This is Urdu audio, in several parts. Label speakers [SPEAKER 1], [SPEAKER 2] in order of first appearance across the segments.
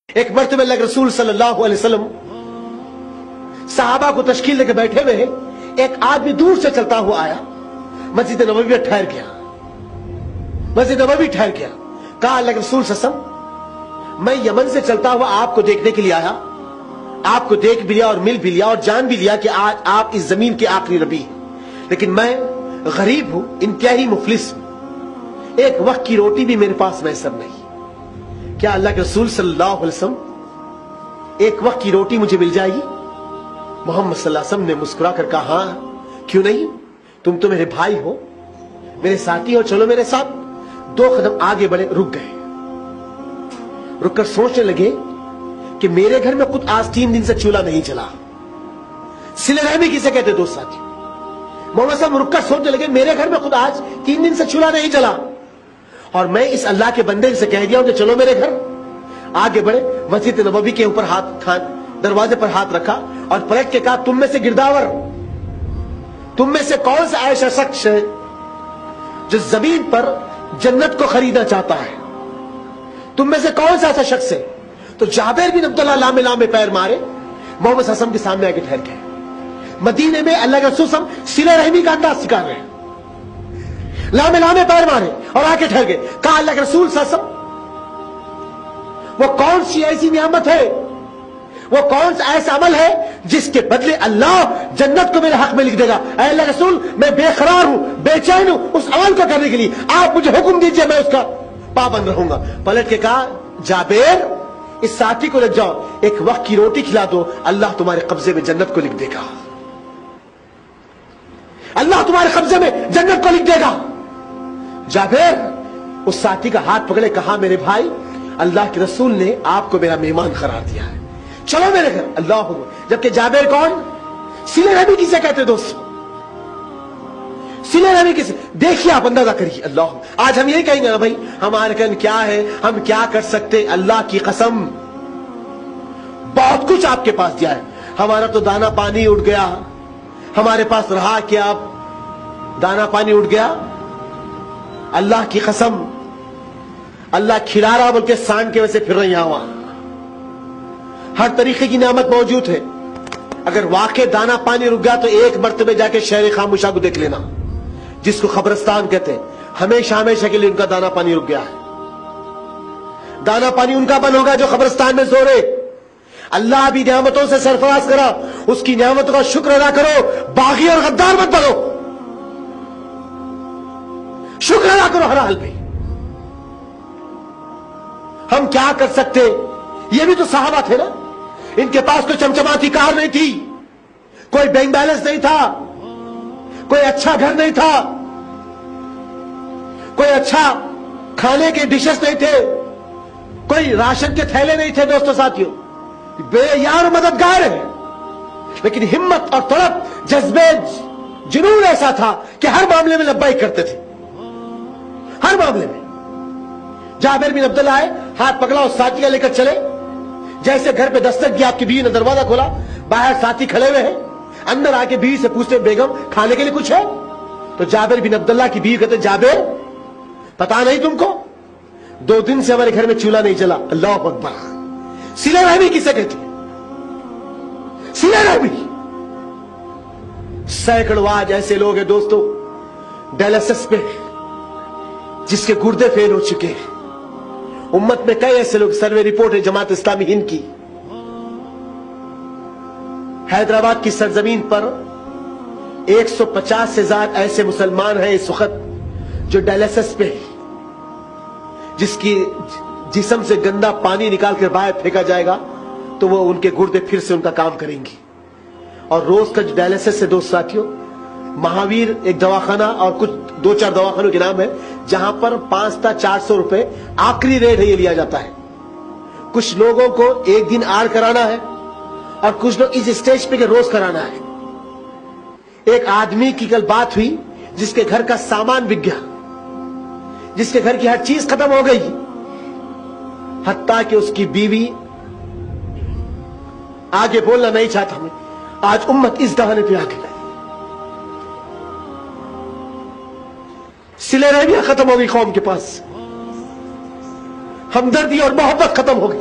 [SPEAKER 1] ایک مرتبہ اللہ کے رسول صلی اللہ علیہ وسلم صحابہ کو تشکیل لے کے بیٹھے ہوئے ہیں. ایک آدمی دور سے چلتا ہوا آیا, مسجد نبوی میں ٹھہر گیا. مسجد نبوی ٹھہر گیا. کہا اللہ کے رسول صلی اللہ علیہ وسلم, میں یمن سے چلتا ہوا آپ کو دیکھنے کے لیے آیا. آپ کو دیکھ بھی لیا اور مل بھی لیا اور جان بھی لیا کہ آج آپ اس زمین کے آخری نبی ہیں, لیکن میں غریب ہوں, انتہائی مفلس ہوں, ایک وقت کی روٹی بھی میرے پاس میسر نہیں. کیا اللہ کے رسول صلی اللہ علیہ وسلم ایک وقت کی روٹی مجھے مل جائے گی؟ محمد صلی اللہ علیہ وسلم نے مسکرا کر کہا, ہاں کیوں نہیں, تم تو میرے بھائی ہو, میرے ساتھی ہو, چلو میرے ساتھ. 2 قدم آگے بڑھے, رک گئے. رک کر سوچنے لگے کہ میرے گھر میں خود آج 3 دن سے چولہا نہیں چلا. صلہ رحمی کسے کہتے دوست ساتھی؟ محمد صاحب رک کر سوچنے لگے, میرے گھر میں خود آج 3 دن سے چولہا نہیں چلا, اور میں اس اللہ کے بندے سے کہہ دیا ہوں کہ چلو میرے گھر. آگے بڑھے, مسجد نبوی کے اوپر دروازے پر ہاتھ رکھا اور پلٹ کے کہا, تم میں سے گرداور, تم میں سے کون سا ایسا شخص ہے جو زمین پر جنت کو خریدنا چاہتا ہے؟ تم میں سے کون سا ایسا شخص ہے؟ تو جابر بن عبداللہ لامے لامے پیر مارے, محمد صلی اللہ علیہ وسلم کے سامنے آگے ٹھہر گئے. مدینے میں اللہ کے رسول صلی اللہ علیہ وسلم صلہ رحمی کا انداز سکھا رہے ہیں. لامے لامے پیر مارے اور آگے ٹھہر گئے. کہا اللہ کے رسول صلی اللہ علیہ وسلم, وہ کون سی ایسی نعمت ہے, وہ کون سا ایسا عمل ہے جس کے بدلے اللہ جنت کو میرے حق میں لکھ دے گا؟ اے اللہ کے رسول, میں بے قرار ہوں, بے چین ہوں اس عمل کو کرنے کے لیے, آپ مجھے حکم دیجئے, میں اس کا پابند رہوں گا. پلٹ کے کہا, جابر اس ساتھی کو لے جاؤ, ایک وقت کی روٹی کھلا دو, اللہ تمہارے قبضے میں جنت کو لکھ دے گا, اللہ تمہارے قبضے میں جنت کو لکھ دے گا. جابر اس ساتھی کا ہاتھ پکڑے, کہا میرے بھائی, اللہ کے رسول نے آپ کو میرا مہمان قرار دیا ہے, چلو میرے گھر. اللہ اکبر. جبکہ جابر کون؟ صلہ رحمی کسے کہتے دوستو؟ صلہ رحمی کسے؟ دیکھیے آپ اندازہ کریے. اللہ, آج ہم یہی کہیں گے نا بھائی ہمارے کن کیا ہے, ہم کیا کر سکتے؟ اللہ کی قسم بہت کچھ آپ کے پاس دیا ہے. ہمارا تو دانا پانی اٹھ گیا, ہمارے پاس رہا کیا؟ دانا پانی اٹھ گیا. اللہ کی قسم, اللہ کھلا رہا بلکہ سانڈ کے ویسے پھر رہے یہاں وہاں. ہر طریقے کی نعمت موجود ہے. اگر واقع دانا پانی رک گیا تو ایک مرتبہ جا کے شہر خاموشہ کو دیکھ لینا, جس کو قبرستان کہتے ہیں. ہمیشہ ہمیشہ کے لیے ان کا دانا پانی رک گیا ہے. دانا پانی ان کا بند ہوگا جو قبرستان میں سو رہے. اللہ بھی نعمتوں سے سرفراز کرا, اس کی نعمتوں کا شکر ادا کرو, باغی اور غدار مت بنو, شکر ادا کرو ہر حال میں. ہم کیا کر سکتے؟ یہ بھی تو صحابہ تھے نا, ان کے پاس کوئی چمچماتی کار نہیں تھی, کوئی بینک بیلنس نہیں تھا, کوئی اچھا گھر نہیں تھا, کوئی اچھا کھانے کے ڈشز نہیں تھے, کوئی راشن کے تھیلے نہیں تھے. دوستو ساتھیوں, بے یار مددگار ہے, لیکن ہمت اور طلب, جذبے, جنون ایسا تھا کہ ہر معاملے میں لبیک کرتے تھے, ہر معاملے میں. جابر بن عبداللہ آئے, ہاتھ پکڑا اور ساتھی کا لے کر چلے. جیسے گھر پہ دستک دیا, آپ کی بیوی نے دروازہ کھولا, باہر ساتھی کھڑے ہوئے ہیں. اندر آ کے بیوی سے پوچھتے, بیگم کھانے کے لیے کچھ ہے؟ تو جابر بن عبداللہ کی بیوی کہتے, جابر پتا نہیں تم کو, 2 دن سے ہمارے گھر میں چولہا نہیں چلا. اللہ اکبر. صلہ رحمی کسے کہتے ہیں؟ صلہ رحمی. سینکڑوں آج ایسے لوگ ہیں دوستو ڈائلسس پہ, جس کے گردے فیل ہو چکے ہیں. امت میں کئی ایسے لوگ, سروے رپورٹ ہے جماعت اسلامی ہند کی, حیدرآباد کی سرزمین پر 150 سے زیادہ ایسے مسلمان ہیں اس وقت جو ڈائلسس پہ ہیں, جس کی جسم سے گندا پانی نکال کر باہر پھینکا جائے گا تو وہ ان کے گردے پھر سے ان کا کام کریں گے. اور روز کا جو ڈائلسس ہے دوست ساتھیوں, مہاویر ایک دواخانہ اور کچھ 2-4 دواخانوں کے نام ہے, جہاں پر 5 تا 400 روپے آخری ریٹ ہے, یہ لیا جاتا ہے. کچھ لوگوں کو ایک دن آر کرانا ہے اور کچھ لوگ اس اسٹیج پہ کہ روز کرانا ہے. ایک آدمی کی کل بات ہوئی جس کے گھر کا سامان بک گیا, جس کے گھر کی ہر چیز ختم ہو گئی, حتیٰ کہ اس کی بیوی آگے بولنا نہیں چاہتا. ہمیں آج امت اس دہانے پہ آ کے گئی, صلہ رحمی ختم ہو گئی قوم کے پاس, ہمدردی اور محبت ختم ہو گئی.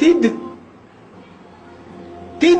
[SPEAKER 1] 3